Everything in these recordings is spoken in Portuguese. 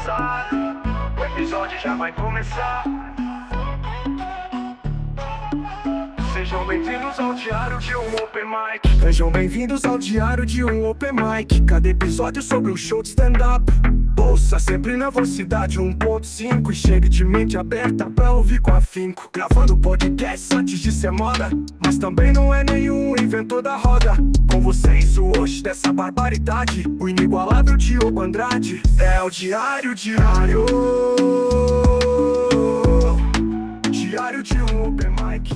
começar. O episódio já vai começar. Sejam bem-vindos ao Diário de um Open Mic. Sejam bem-vindos ao Diário de um Open Mic. Cada episódio sobre um show de stand-up. Ouça sempre na velocidade 1.5 e chegue de mente aberta pra ouvir com afinco. Gravando podcast antes de ser moda, mas também não é nenhum inventor da roda. Com vocês o host dessa barbaridade, o inigualável Diogo Andrade. É o Diário de um Open Mic.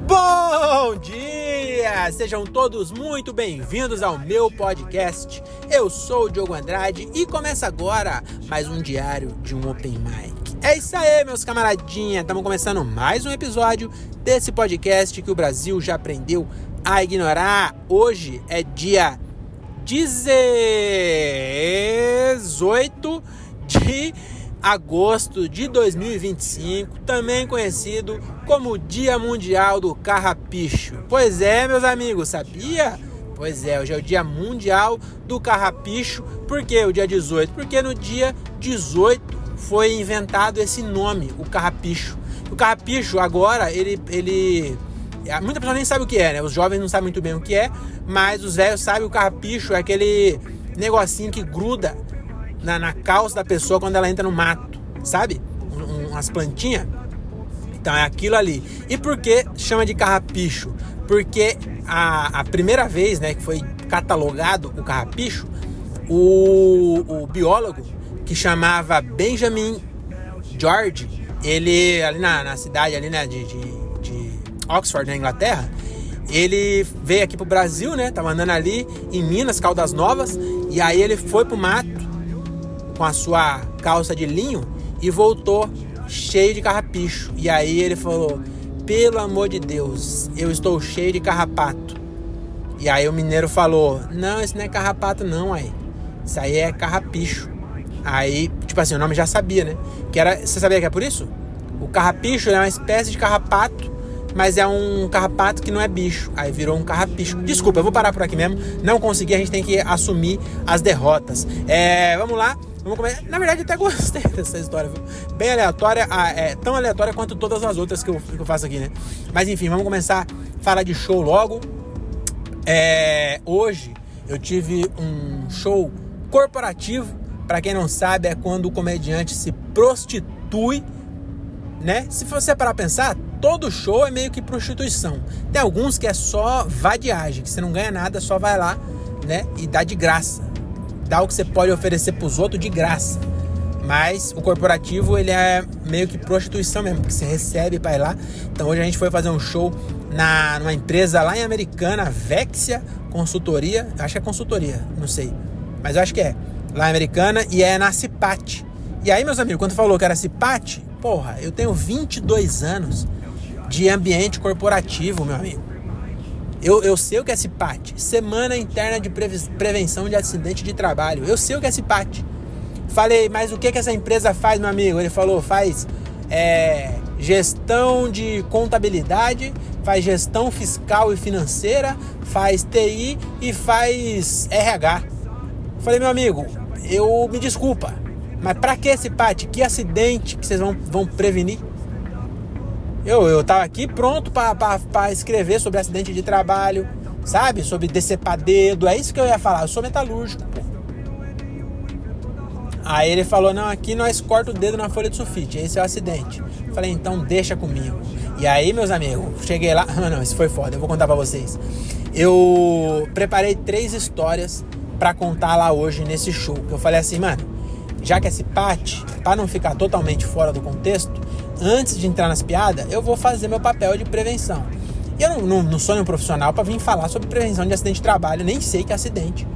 Bom dia! Sejam todos muito bem-vindos ao meu podcast. Eu sou o Diogo Andrade e começa agora mais um Diário de um Open Mic. É isso aí, meus camaradinhas! Estamos começando mais um episódio desse podcast que o Brasil já aprendeu a ignorar. Hoje é dia 18 de agosto de 2025, também conhecido como Dia Mundial do Carrapicho. Pois é, meus amigos, sabia? Pois é, hoje é o Dia Mundial do Carrapicho. Por que o dia 18? Porque no dia 18 foi inventado esse nome, o carrapicho. O carrapicho agora, muita pessoa nem sabe o que é, né? Os jovens não sabem muito bem o que é, mas os velhos sabem. O carrapicho é aquele negocinho que gruda na calça da pessoa quando ela entra no mato, sabe? Umas plantinhas. Então é aquilo ali. E por que chama de carrapicho? Porque a primeira vez, né, que foi catalogado o carrapicho, o biólogo que chamava Benjamin George, ele ali na cidade ali, né, de Oxford, na Inglaterra, ele veio aqui pro Brasil, né? Tava andando ali em Minas, Caldas Novas, e aí ele foi pro mato com a sua calça de linho e voltou cheio de carrapicho. E aí ele falou: pelo amor de Deus, eu estou cheio de carrapato. E aí o mineiro falou: não, isso não é carrapato não, aí. Isso aí é carrapicho. Aí, tipo assim, o nome já sabia, né? Você sabia que é por isso? O carrapicho é uma espécie de carrapato, mas é um carrapato que não é bicho. Aí virou um carrapicho. Desculpa, eu vou parar por aqui mesmo. Não consegui, a gente tem que assumir as derrotas. Vamos lá. Vamos começar. Na verdade, até gostei dessa história, viu? Bem aleatória, tão aleatória quanto todas as outras que eu faço aqui, né? Mas enfim, vamos começar a falar de show logo. Hoje eu tive um show corporativo. Pra quem não sabe, é quando o comediante se prostitui, né? Se você parar pra pensar, todo show é meio que prostituição. Tem alguns que é só vadiagem, que você não ganha nada, só vai lá, né? E dá de graça. Dá o que você pode oferecer pros outros de graça. Mas o corporativo, ele é meio que prostituição mesmo, que você recebe pra ir lá. Então hoje a gente foi fazer um show numa empresa lá em Americana, Vexia Consultoria. Acho que é consultoria, não sei, mas eu acho que é lá em Americana, e é na Cipat. E aí, meus amigos, quando falou que era Cipat, porra, eu tenho 22 anos de ambiente corporativo, meu amigo. Eu sei o que é Cipat, Semana Interna de Prevenção de Acidente de Trabalho. Eu sei o que é Cipat. Falei, mas o que essa empresa faz, meu amigo? Ele falou, faz gestão de contabilidade, faz gestão fiscal e financeira, faz TI e faz RH. Falei, meu amigo, me desculpa, mas pra que Cipat? Que acidente que vocês vão prevenir? Eu tava aqui pronto pra escrever sobre acidente de trabalho, sabe? Sobre decepar dedo, é isso que eu ia falar. Eu sou metalúrgico, pô. Aí ele falou, não, aqui nós corta o dedo na folha de sulfite, esse é o acidente. Falei, então deixa comigo. E aí, meus amigos, cheguei lá, não, isso foi foda, eu vou contar pra vocês. Eu preparei 3 histórias pra contar lá hoje nesse show. Que eu falei assim, mano, já que é Cipat, pra não ficar totalmente fora do contexto, antes de entrar nas piadas, eu vou fazer meu papel de prevenção. E eu não sou nenhum profissional pra vir falar sobre prevenção de acidente de trabalho, nem sei que é acidente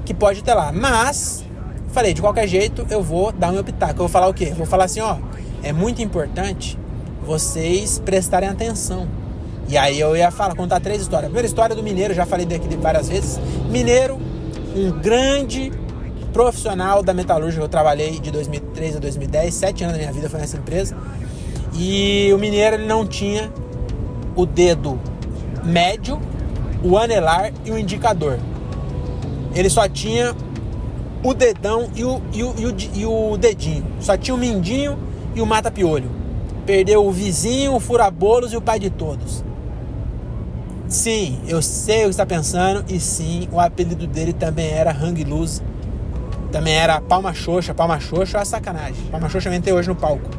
que pode ter lá. Mas, falei, de qualquer jeito, eu vou dar o meu pitaco. Eu vou falar o quê? Eu vou falar assim, ó, é muito importante vocês prestarem atenção. E aí eu ia contar 3 histórias. A primeira história do mineiro, já falei daqui várias vezes. Mineiro, um grande profissional da metalúrgica. Eu trabalhei de 2003 a 2010, 7 anos da minha vida foi nessa empresa. E o mineiro, ele não tinha o dedo médio, o anelar e o indicador. Ele só tinha o dedão e o dedinho. Só tinha o mindinho e o mata-piolho. Perdeu o vizinho, o fura-bolos e o pai de todos. Sim, eu sei o que você está pensando. E sim, o apelido dele também era Hang Loose. Também era Palma Xoxa. Palma Xoxa é sacanagem. Palma Xoxa eu entrei hoje no palco.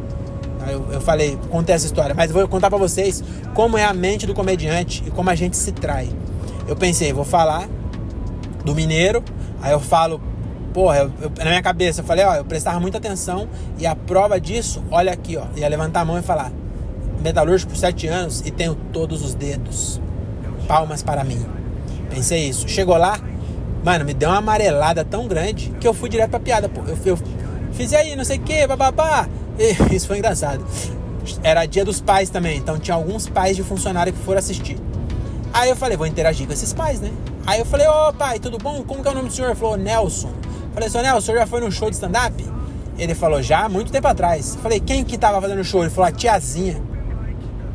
Eu falei, contei essa história. Mas eu vou contar pra vocês como é a mente do comediante e como a gente se trai. Eu pensei, vou falar do mineiro. Aí eu falo, porra, na minha cabeça eu falei, ó, eu prestava muita atenção. E a prova disso, olha aqui, ó. Ia levantar a mão e falar, metalúrgico por 7 anos e tenho todos os dedos. Palmas para mim. Pensei isso. Chegou lá, mano, me deu uma amarelada tão grande que eu fui direto pra piada, pô. Eu fiz aí, não sei o que, bababá. E isso foi engraçado. Era dia dos pais também, então tinha alguns pais de funcionário que foram assistir. Aí eu falei, vou interagir com esses pais, né? Aí eu falei, ô pai, tudo bom? Como que é o nome do senhor? Ele falou, Nelson. Falei, seu Nelson, o senhor já foi num show de stand-up? Ele falou, já, há muito tempo atrás. Falei, quem que tava fazendo show? Ele falou, a tiazinha.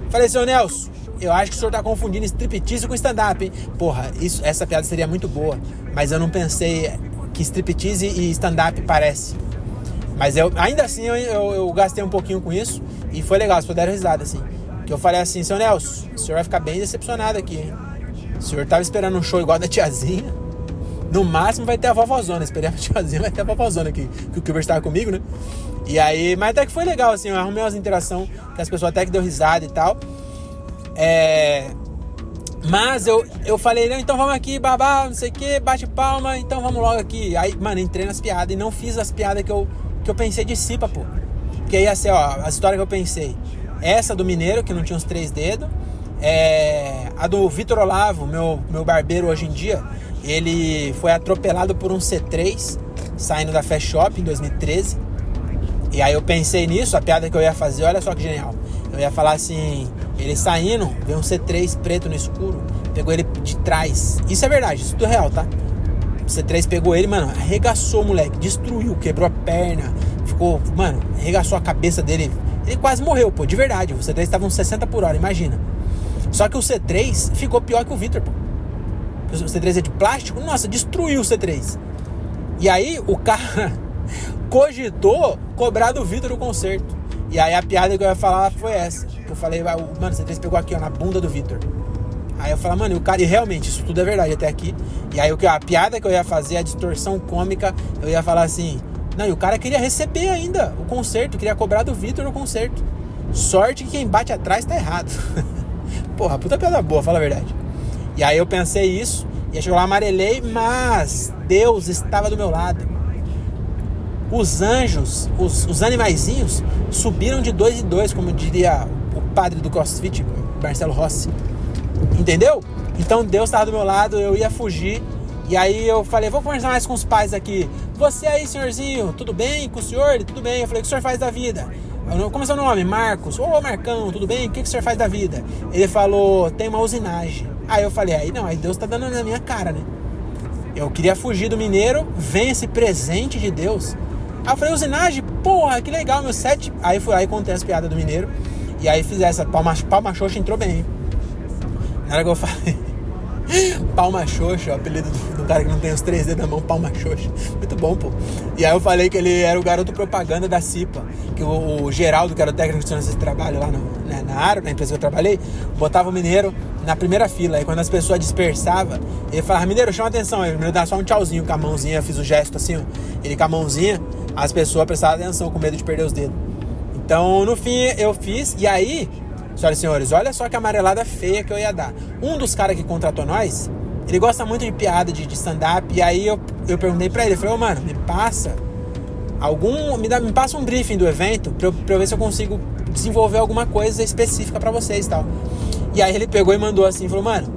Falei, seu Nelson, eu acho que o senhor tá confundindo striptease com stand-up, hein? Porra, essa piada seria muito boa, mas eu não pensei que striptease e stand-up parece. Mas ainda assim eu gastei um pouquinho com isso e foi legal, as pessoas deram risada, assim. Que eu falei assim, seu Nelson, o senhor vai ficar bem decepcionado aqui, hein? O senhor tava esperando um show igual da tiazinha. No máximo vai ter a vovózona. Esperei a tiazinha, vai ter a vovózona aqui. Que o Kilber estava comigo, né? E aí, mas até que foi legal, assim. Eu arrumei umas interações que as pessoas até que deu risada e tal. Mas eu falei, não, então vamos aqui, babá, não sei o que, bate palma, então vamos logo aqui. Aí, mano, entrei nas piadas e não fiz as piadas que eu pensei de cipa, pô. Porque ia ser, ó, a história que eu pensei. Essa do mineiro, que não tinha os 3 dedos. A do Vitor Olavo, meu barbeiro hoje em dia. Ele foi atropelado por um C3 saindo da Fast Shop em 2013. E aí eu pensei nisso, a piada que eu ia fazer, olha só que genial. Eu ia falar assim, ele saindo, veio um C3 preto no escuro, pegou ele de trás. Isso é verdade, isso é tudo real, tá? O C3 pegou ele, mano, arregaçou o moleque, destruiu, quebrou a perna, ficou, mano, arregaçou a cabeça dele. Ele quase morreu, pô, de verdade. O C3 tava uns 60 por hora, imagina. Só que o C3 ficou pior que o Vitor, pô. O C3 é de plástico, nossa, destruiu o C3. E aí o cara cogitou cobrar do Vitor o conserto. E aí a piada que eu ia falar foi essa. Eu falei, mano, o C3 pegou aqui, ó, na bunda do Vitor. Aí eu falei, mano, e o cara, e realmente, isso tudo é verdade até aqui. E aí a piada que eu ia fazer, a distorsão cômica, eu ia falar assim, não, e o cara queria receber ainda o conserto, queria cobrar do Vitor o conserto. Sorte que quem bate atrás tá errado. Porra, puta piada boa, fala a verdade. E aí eu pensei isso, e aí chegou lá, amarelei, mas Deus estava do meu lado. Os anjos, os animaizinhos, subiram de 2 em 2, como diria o padre do CrossFit, Marcelo Rossi. Entendeu? Então Deus estava do meu lado, eu ia fugir. E aí eu falei, vou conversar mais com os pais aqui. Você aí, senhorzinho, tudo bem com o senhor? Ele, tudo bem. Eu falei, o que o senhor faz da vida? Como é seu nome? Marcos. Ô, Marcão, tudo bem? O que o senhor faz da vida? Ele falou, tem uma usinagem. Aí eu falei, aí Deus tá dando na minha cara, né? Eu queria fugir do mineiro, vem esse presente de Deus. Aí eu falei, usinagem? Porra, que legal, meu 7. Aí fui lá e contei as piadas do mineiro. E aí fiz essa, palma xoxa entrou bem, hein? Na hora que eu falei Palma Xoxa, o apelido do cara que não tem os 3 dedos na mão, Palma Xoxa. Muito bom, pô. E aí eu falei que ele era o garoto propaganda da Cipa. Que o Geraldo, que era o técnico de segurança de trabalho lá na área, na empresa que eu trabalhei, botava o mineiro na primeira fila. Aí quando as pessoas dispersavam, ele falava, mineiro, chama atenção. Aí o mineiro dava só um tchauzinho com a mãozinha, eu fiz o gesto assim, ó. Ele com a mãozinha, as pessoas prestavam atenção, com medo de perder os dedos. Então, no fim, eu fiz, e aí, senhoras e senhores, olha só que amarelada feia que eu ia dar. Um dos caras que contratou nós, ele gosta muito de piada, de stand-up, e aí eu perguntei pra ele, eu falei, mano, me passa um briefing do evento pra eu ver se eu consigo desenvolver alguma coisa específica pra vocês e tal. E aí ele pegou e mandou assim, falou, mano,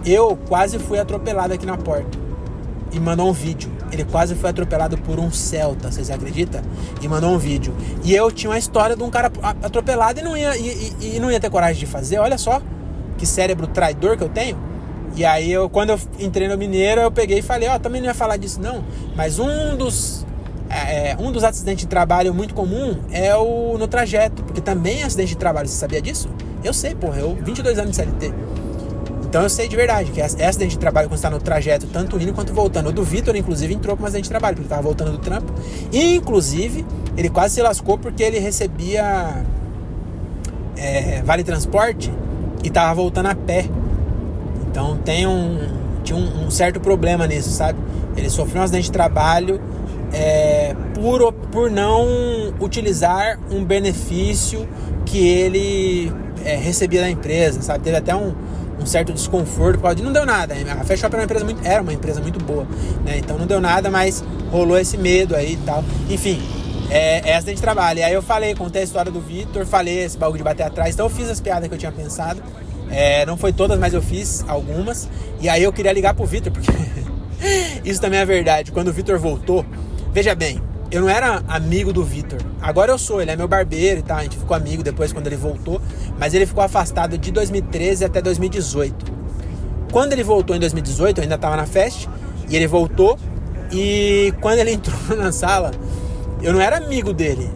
eu quase fui atropelado aqui na porta. E mandou um vídeo. Ele quase foi atropelado por um Celta, vocês acreditam? E mandou um vídeo. E eu tinha uma história de um cara atropelado e não ia ter coragem de fazer. Olha só que cérebro traidor que eu tenho. E aí, quando eu entrei no Mineiro, eu peguei e falei, também não ia falar disso não. Mas um dos acidentes de trabalho muito comum é no trajeto. Porque também é acidente de trabalho, você sabia disso? Eu sei, porra, 22 anos de CLT. Então eu sei de verdade que é acidente de trabalho quando você tá no trajeto, tanto indo quanto voltando. O do Vitor, inclusive, entrou com um acidente de trabalho, porque ele tava voltando do trampo. E, inclusive, ele quase se lascou porque ele recebia vale transporte e tava voltando a pé. Então tinha um certo problema nisso, sabe? Ele sofreu um acidente de trabalho por não utilizar um benefício que ele recebia da empresa, sabe? Teve até um certo desconforto, não deu nada. A Fast Shop era uma empresa muito boa, né? Então não deu nada, mas rolou esse medo aí e tal. Enfim, acidente de trabalho. E aí eu contei a história do Vitor, falei esse bagulho de bater atrás. Então eu fiz as piadas que eu tinha pensado. Não foi todas, mas eu fiz algumas. E aí eu queria ligar pro Vitor, porque isso também é verdade. Quando o Vitor voltou, veja bem, eu não era amigo do Vitor. Agora eu sou, ele é meu barbeiro e tal. A gente ficou amigo depois quando ele voltou. Mas ele ficou afastado de 2013 até 2018. Quando ele voltou em 2018, eu ainda tava na Fest. E ele voltou. E quando ele entrou na sala, eu não era amigo dele.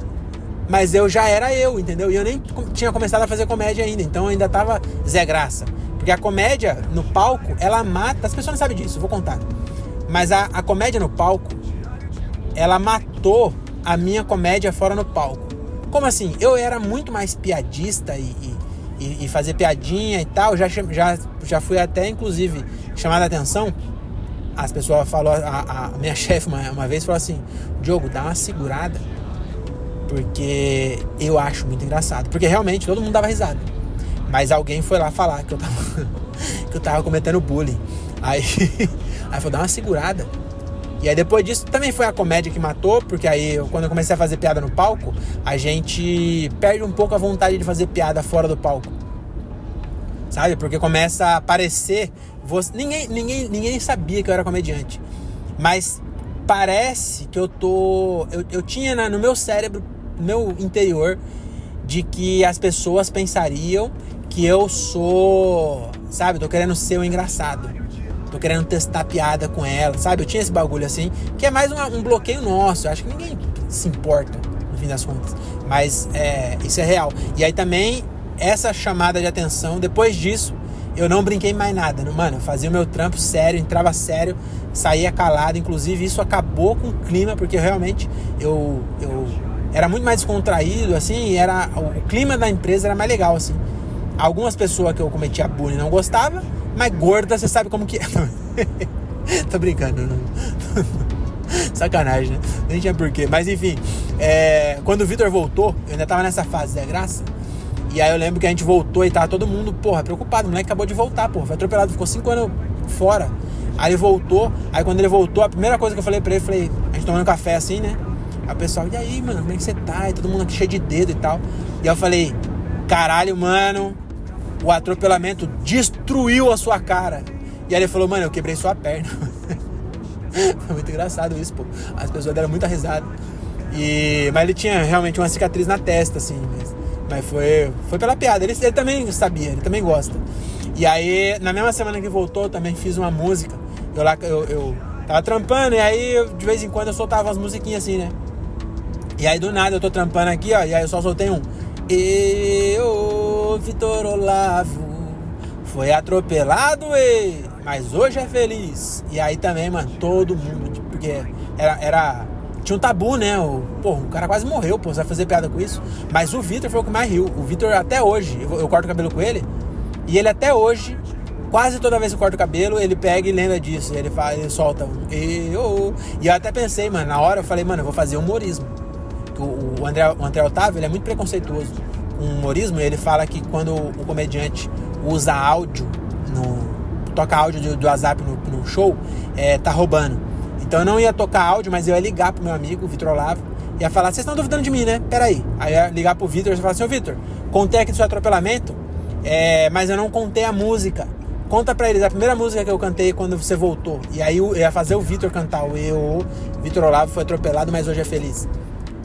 Mas eu já era entendeu? E eu nem tinha começado a fazer comédia ainda. Então eu ainda tava Zé Graça. Porque a comédia no palco, ela mata... As pessoas não sabem disso, eu vou contar. Mas a comédia no palco, ela matou a minha comédia fora no palco. Como assim? Eu era muito mais piadista e fazer piadinha e tal. Já fui até, inclusive, chamada a atenção. As pessoas falaram... A minha chefe uma vez falou assim: Diogo, dá uma segurada, porque eu acho muito engraçado. Porque realmente todo mundo dava risada. Mas alguém foi lá falar que eu tava cometendo bullying. Aí falou, dá uma segurada. E aí depois disso também foi a comédia que matou. Porque aí quando eu comecei a fazer piada no palco, a gente perde um pouco a vontade de fazer piada fora do palco, sabe? Porque começa a aparecer ninguém sabia que eu era comediante. Mas parece que eu tinha no meu cérebro, no meu interior, de que as pessoas pensariam que eu sou, sabe? Tô querendo ser um engraçado. Tô querendo testar piada com ela, sabe? Eu tinha esse bagulho assim, que é mais um bloqueio nosso. Eu acho que ninguém se importa, no fim das contas. Mas isso é real. E aí também, essa chamada de atenção, depois disso, eu não brinquei mais nada. Mano, eu fazia o meu trampo sério, entrava sério, saía calado. Inclusive, isso acabou com o clima, porque realmente eu era muito mais descontraído, assim, o clima da empresa era mais legal, assim. Algumas pessoas que eu cometia bullying não gostavam, mas gorda, você sabe como que é. Tô brincando. Sacanagem, né? Nem tinha porquê. Mas enfim, quando o Vitor voltou, eu ainda tava nessa fase, Zé Graça. E aí eu lembro que a gente voltou e tava todo mundo, preocupado. O moleque acabou de voltar, foi atropelado, ficou 5 anos fora. Aí ele voltou, aí quando ele voltou, a primeira coisa que eu falei pra ele, a gente tomando café assim, né? Aí o pessoal, e aí, mano, como é que você tá? E todo mundo aqui cheio de dedo e tal. E aí eu falei, caralho, mano, o atropelamento destruiu a sua cara. E aí ele falou, mano, eu quebrei sua perna. Foi muito engraçado isso, pô. As pessoas deram muita risada. Mas ele tinha realmente uma cicatriz na testa, assim. Mas foi pela piada. Ele também sabia, ele também gosta. E aí, na mesma semana que voltou, eu também fiz uma música. Eu tava trampando, e aí, de vez em quando, eu soltava umas musiquinhas assim, né? E aí, do nada, eu tô trampando aqui, ó. E aí, eu só soltei um. Vitor Olavo foi atropelado, mas hoje é feliz. E aí também, mano, todo mundo, porque tinha um tabu, né? O cara quase morreu, você vai fazer piada com isso. Mas o Vitor foi o que mais riu. O Vitor até hoje, eu corto o cabelo com ele, e ele até hoje, quase toda vez que eu corto o cabelo, ele pega e lembra disso. Ele solta um E eu até pensei, mano, na hora eu falei, mano, eu vou fazer humorismo. O André Otávio, ele é muito preconceituoso com humorismo. Ele fala que quando o comediante usa áudio, toca áudio do WhatsApp no show, tá roubando. Então eu não ia tocar áudio, mas eu ia ligar pro meu amigo, o Vitor Olavo, ia falar, vocês estão duvidando de mim, né? Peraí. Aí eu ia ligar pro Vitor e falar assim, ô Vitor, contei aqui do seu atropelamento, mas eu não contei a música. Conta pra eles a primeira música que eu cantei quando você voltou. E aí eu ia fazer o Vitor cantar o Vitor Olavo foi atropelado, mas hoje é feliz.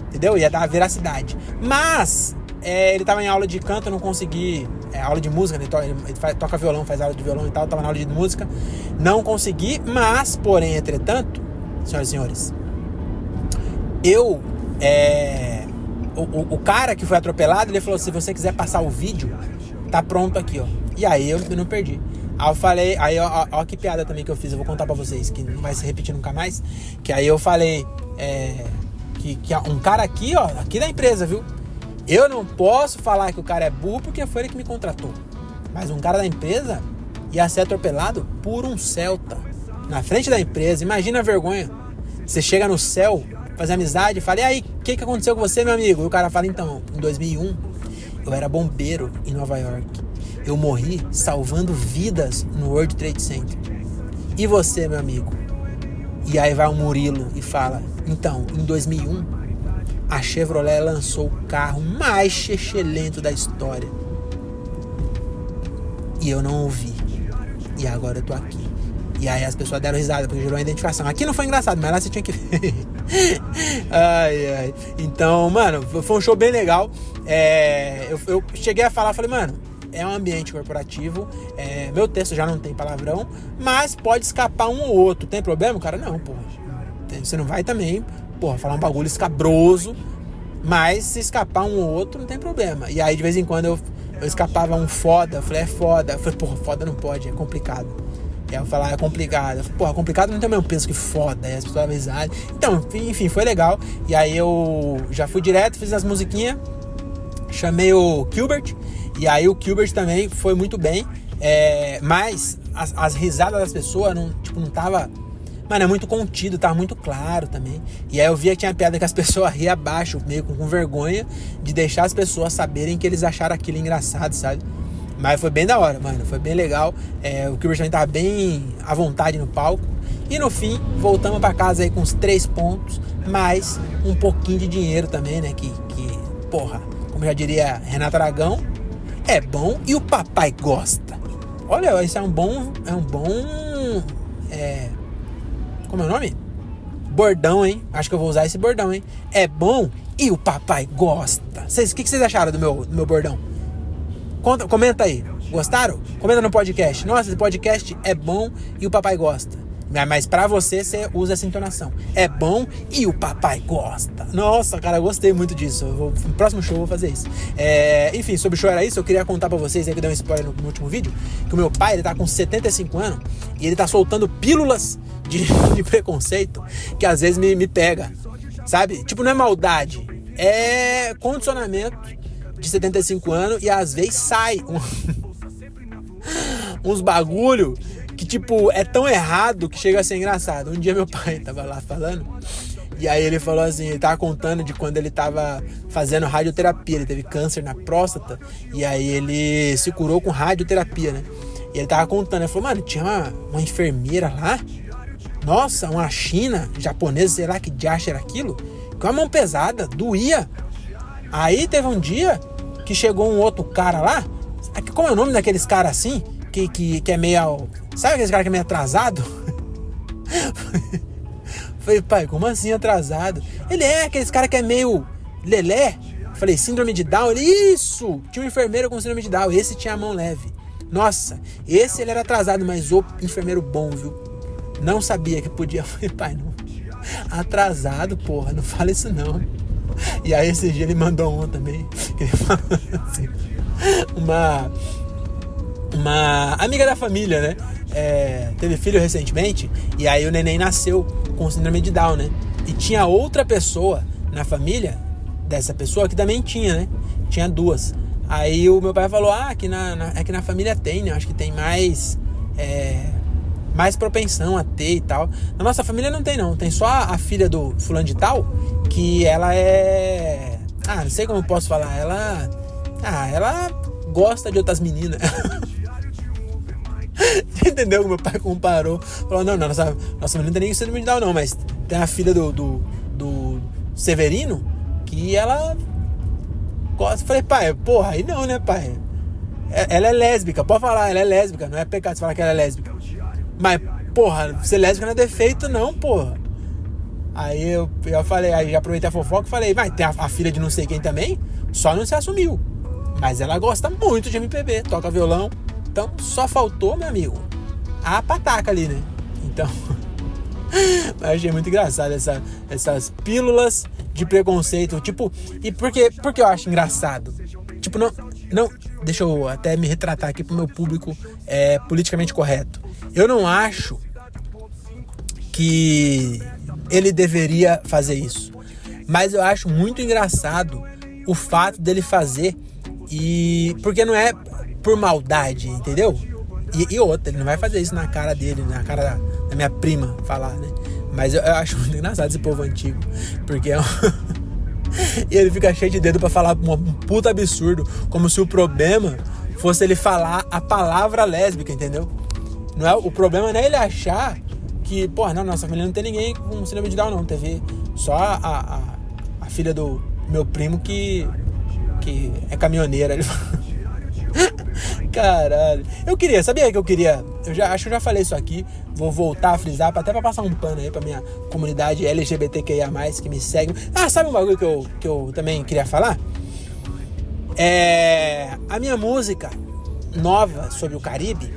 Entendeu? Ia dar uma veracidade. Mas ele tava em aula de canto, eu não consegui. Aula de música, né? Ele toca violão, faz aula de violão e tal. Tava na aula de música. Não consegui, mas, porém, entretanto, senhoras e senhores, o cara que foi atropelado, ele falou, se você quiser passar o vídeo, tá pronto aqui, ó. E aí eu não perdi. Aí eu falei, aí ó que piada também que eu fiz, eu vou contar pra vocês, que não vai se repetir nunca mais. Que aí eu falei, que um cara aqui, ó, aqui da empresa, viu? Eu não posso falar que o cara é burro porque foi ele que me contratou. Mas um cara da empresa ia ser atropelado por um Celta na frente da empresa. Imagina a vergonha. Você chega no céu, faz amizade, fala, e aí, o que aconteceu com você, meu amigo? E o cara fala, então, em 2001, eu era bombeiro em Nova York. Eu morri salvando vidas no World Trade Center. E você, meu amigo? E aí vai o Murilo e fala, então, em 2001, a Chevrolet lançou o carro mais chechelento da história. E eu não ouvi. E agora eu tô aqui. E aí as pessoas deram risada, porque gerou uma identificação. Aqui não foi engraçado, mas lá você tinha que ver. Ai. Então, mano, foi um show bem legal. Eu cheguei a falar, falei, mano, é um ambiente corporativo. Meu texto já não tem palavrão, mas pode escapar um ou outro. Tem problema? O cara, não, porra. Você não vai também, porra, falar um bagulho escabroso. Mas se escapar um ou outro, não tem problema. E aí, de vez em quando, eu escapava um foda. Eu falei, é foda. Eu falei, porra, foda não pode, é complicado. E aí eu falava, é complicado. Eu falei, porra, complicado não tem o mesmo peso que foda. Aí as pessoas avisaram. Então, enfim, foi legal. E aí eu já fui direto, fiz as musiquinhas. Chamei o Gilbert. E aí o Gilbert também foi muito bem. Mas as risadas das pessoas não tava... Mano, é muito contido, tava muito claro também. E aí eu via que tinha piada que as pessoas riam abaixo, meio com vergonha de deixar as pessoas saberem que eles acharam aquilo engraçado, sabe? Mas foi bem da hora, mano, foi bem legal. O Gilbert também tava bem à vontade no palco. E no fim, voltamos pra casa aí com os 3 pontos, mais um pouquinho de dinheiro também, né? Que porra, como já diria Renato Aragão, é bom e o papai gosta. Olha, isso é um bom... Como é o nome? Bordão, hein? Acho que eu vou usar esse bordão, hein? É bom e o papai gosta. O que vocês acharam do meu bordão? Comenta aí. Gostaram? Comenta no podcast. Nossa, esse podcast é bom e o papai gosta. Mas pra você usa essa entonação. É bom e o papai gosta. Nossa, cara, eu gostei muito disso. No próximo show eu vou fazer isso. Enfim, sobre o show era isso. Eu queria contar pra vocês, aí que deu um spoiler no último vídeo, que o meu pai, ele tá com 75 anos e ele tá soltando pílulas de preconceito que às vezes me pega, sabe? Tipo, não é maldade, é condicionamento de 75 anos e às vezes sai uns bagulho que, tipo, é tão errado que chega a ser engraçado. Um dia meu pai tava lá falando e aí ele falou assim, ele tava contando de quando ele tava fazendo radioterapia, ele teve câncer na próstata e aí ele se curou com radioterapia, né? E ele tava contando, ele falou, mano, tinha uma enfermeira lá, nossa, uma china, japonesa, sei lá que diacho era aquilo, com a mão pesada, doía. Aí teve um dia que chegou um outro cara lá, como é o nome daqueles caras assim, que é meio... Sabe aqueles caras que é meio atrasado? Falei, pai, como assim atrasado? Ele aqueles caras que é meio lelé. Falei, síndrome de Down? Ele, isso! Tinha um enfermeiro com síndrome de Down, esse tinha a mão leve. Nossa, esse ele era atrasado, mas o enfermeiro bom, viu? Não sabia que podia. Falei, pai, não. Atrasado, porra, não fala isso não. E aí esse dia ele mandou um também. Ele falou assim, uma amiga da família, né? Teve filho recentemente. E aí o neném nasceu com síndrome de Down, né? E tinha outra pessoa na família dessa pessoa que também tinha, né? Tinha 2. Aí o meu pai falou, que na família tem, né? Acho que tem mais propensão a ter e tal. Na nossa família não tem, não. Tem só a filha do fulano de tal, que ela é... não sei como eu posso falar. Ela gosta de outras meninas. Você entendeu que meu pai comparou? Falou, não, nossa menina não tem nem síndrome de Down, não. Mas tem a filha do Severino, que ela gosta. Falei, pai, porra, aí não, né, pai? Ela é lésbica, pode falar, ela é lésbica. Não é pecado você falar que ela é lésbica. Mas, porra, ser lésbica não é defeito, não, porra. Aí eu falei, aí já aproveitei a fofoca e falei, mas tem a filha de não sei quem também, só não se assumiu. Mas ela gosta muito de MPB, toca violão. Então, só faltou, meu amigo, a pataca ali, né? Então, eu achei muito engraçado essas pílulas de preconceito. Tipo, e por que eu acho engraçado? Tipo, Não, deixa eu até me retratar aqui pro meu público politicamente correto. Eu não acho que ele deveria fazer isso. Mas eu acho muito engraçado o fato dele fazer, porque não é por maldade, entendeu? E outra, ele não vai fazer isso na cara dele, na cara da minha prima falar, né? Mas eu acho muito engraçado esse povo antigo, porque e ele fica cheio de dedo pra falar um puta absurdo, como se o problema fosse ele falar a palavra lésbica, entendeu? Não é, o problema não é ele achar que, porra, não, nossa família não tem ninguém com síndrome de Down, não. Teve só a filha do meu primo que é caminhoneira. Ele fala... Caralho. Sabia que eu queria? Acho que eu já falei isso aqui. Vou voltar a frisar, até pra passar um pano aí pra minha comunidade LGBTQIA+, que me segue. Ah, sabe um bagulho que eu também queria falar? A minha música nova sobre o Caribe,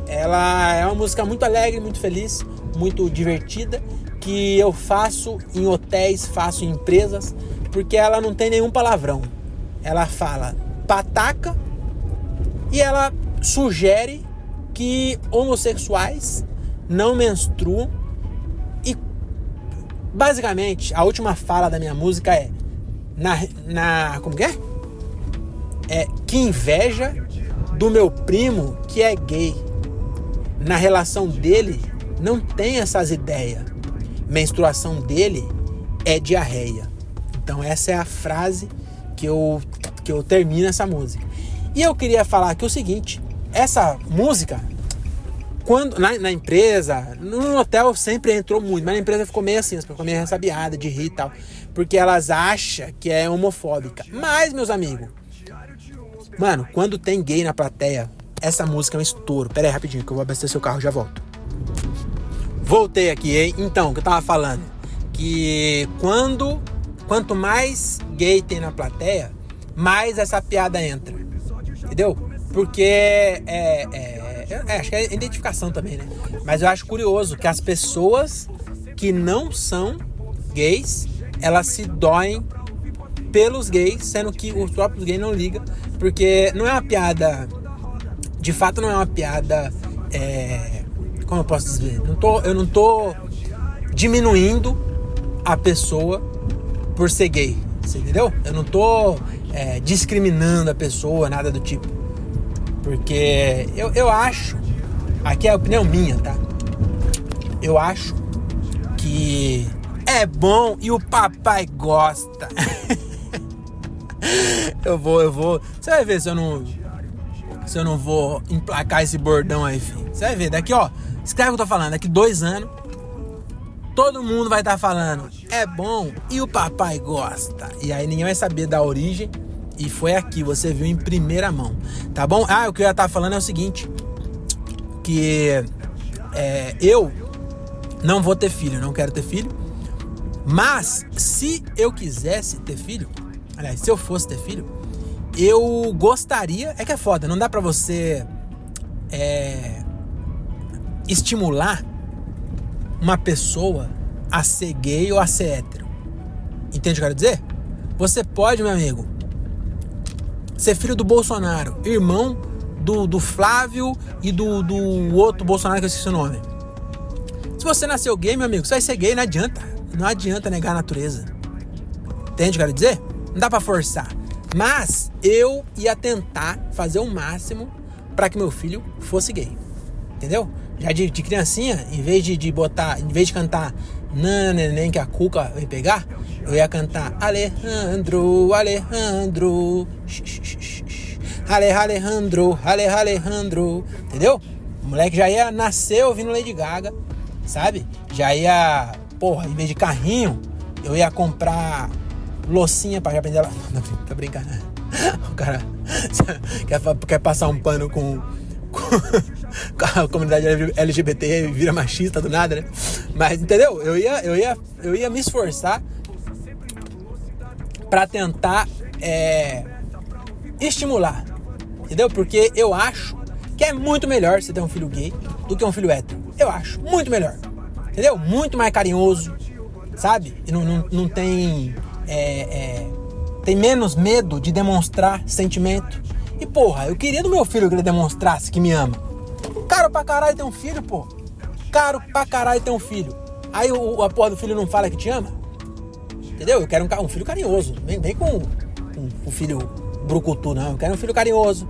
ela é uma música muito alegre, muito feliz, muito divertida, que eu faço em hotéis, faço em empresas, porque ela não tem nenhum palavrão. Ela fala pataca e ela sugere que homossexuais não menstruam. E basicamente a última fala da minha música é como que é? Que inveja do meu primo que é gay. Na relação dele não tem essas ideias. Menstruação dele é diarreia. Então essa é a frase que eu termino essa música. E eu queria falar aqui o seguinte: essa música, quando na empresa, no hotel sempre entrou muito, mas na empresa ficou meio assim, ficou meio ressabiada de rir e tal, porque elas acham que é homofóbica. Mas, meus amigos, mano, quando tem gay na plateia, essa música é um estouro. Pera aí rapidinho que eu vou abastecer o carro e já volto. Voltei aqui, hein? Então, o que eu tava falando, que quanto mais gay tem na plateia, mais essa piada entra, entendeu? Porque acho que é identificação também, né? Mas eu acho curioso que as pessoas que não são gays, elas se doem pelos gays, sendo que os próprios gays não ligam, porque não é uma piada, de fato não é uma piada, como eu posso dizer? Eu não tô diminuindo a pessoa por ser gay, você entendeu? Eu não tô discriminando a pessoa, nada do tipo. Porque eu acho, aqui é a opinião minha, tá? Eu acho que é bom e o papai gosta. Eu vou. Você vai ver se eu não vou emplacar esse bordão aí, filho. Você vai ver, daqui, ó, escreve o que eu tô falando, daqui 2 anos, todo mundo vai estar falando, é bom e o papai gosta. E aí ninguém vai saber da origem. E foi aqui, você viu em primeira mão, tá bom? O que eu ia estar falando é o seguinte, que eu não vou ter filho, não quero ter filho. Mas se eu quisesse ter filho, aliás, se eu fosse ter filho, eu gostaria, que é foda, não dá pra você estimular uma pessoa a ser gay ou a ser hétero. Entende o que eu quero dizer? Você pode, meu amigo, ser filho do Bolsonaro, irmão do Flávio e do outro Bolsonaro que eu esqueci o nome. Se você nasceu gay, meu amigo, você vai ser gay, não adianta negar a natureza. Entende o que eu quero dizer? Não dá pra forçar. Mas eu ia tentar fazer o máximo pra que meu filho fosse gay. Entendeu? Já de criancinha, em vez de cantar Nana Neném que a Cuca vem pegar, eu ia cantar Alejandro, Alejandro, entendeu? O moleque já ia nascer ouvindo Lady Gaga, sabe? Já ia, em vez de carrinho, eu ia comprar loucinha pra já aprender ela. Não, tá brincando. O cara quer passar um pano com a comunidade LGBT e vira machista do nada, né? Mas, entendeu? Eu ia me esforçar pra tentar estimular, entendeu? Porque eu acho que é muito melhor você ter um filho gay do que um filho hétero. Eu acho muito melhor, entendeu? Muito mais carinhoso, sabe? E não tem... tem menos medo de demonstrar sentimento. E porra, eu queria do meu filho que ele demonstrasse que me ama. Caro pra caralho ter um filho, pô. Caro pra caralho ter um filho. Aí a porra do filho não fala que te ama. Entendeu? Eu quero um filho carinhoso. Vem com o filho brucutu, não. Eu quero um filho carinhoso.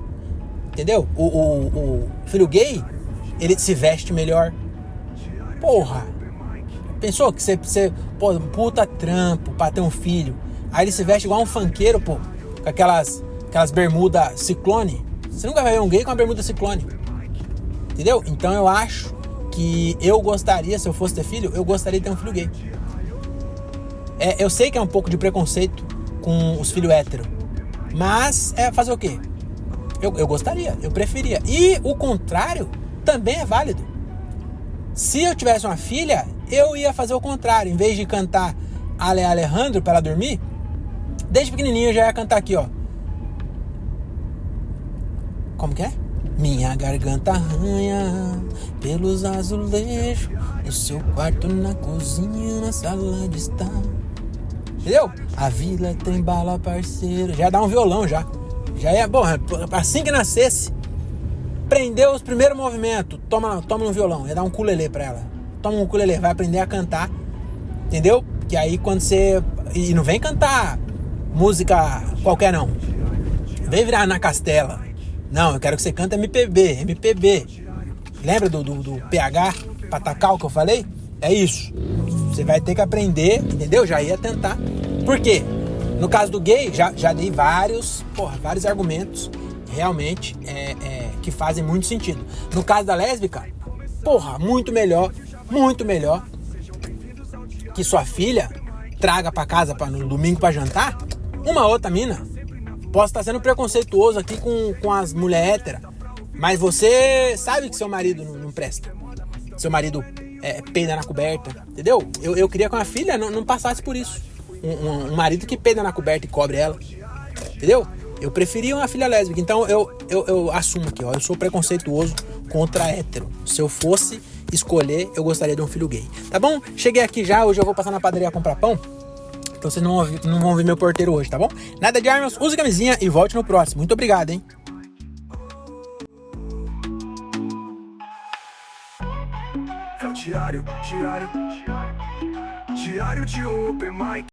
Entendeu? O filho gay, ele se veste melhor. Porra. Pensou que você pô, puta trampo pra ter um filho. Aí ele se veste igual um funkeiro, pô. Com aquelas bermudas ciclone. Você nunca vai ver um gay com uma bermuda ciclone. Entendeu? Então eu acho que eu gostaria, se eu fosse ter filho, eu gostaria de ter um filho gay. Eu sei que é um pouco de preconceito com os filhos héteros. Mas fazer o quê? Eu gostaria, eu preferia. E o contrário também é válido. Se eu tivesse uma filha, eu ia fazer o contrário. Em vez de cantar Ale Alejandro pra ela dormir, desde pequenininho eu já ia cantar aqui, ó. Como que é? Minha garganta arranha pelos azulejos no seu quarto, na cozinha, na sala de estar. Entendeu? A vila tem bala, parceiro. Já ia dar um violão, já. Já ia, bom, assim que nascesse, aprendeu os primeiros movimentos, toma um violão, ia dar um ukulele pra ela. Toma um ukulele, vai aprender a cantar, entendeu? Que aí quando você... E não vem cantar música qualquer não. Vem virar na Castela. Não, eu quero que você cante MPB. Lembra do PH, Patacal que eu falei? É isso. Você vai ter que aprender, entendeu? Já ia tentar. Por quê? No caso do gay, já dei vários argumentos realmente que fazem muito sentido. No caso da lésbica, porra, muito melhor que sua filha traga pra casa no domingo pra jantar uma outra mina. Posso estar sendo preconceituoso aqui com as mulheres héteras, mas você sabe que seu marido não presta. Seu marido peida na coberta, entendeu? Eu queria que uma filha não passasse por isso. Um marido que peida na coberta e cobre ela, entendeu? Eu preferia uma filha lésbica. Então eu assumo aqui, ó, eu sou preconceituoso contra hétero. Se eu fosse escolher, eu gostaria de um filho gay. Tá bom? Cheguei aqui já, hoje eu vou passar na padaria comprar pão. Então vocês não vão ver meu porteiro hoje, tá bom? Nada de armas, use camisinha e volte no próximo. Muito obrigado, hein? É o diário de Open Mic.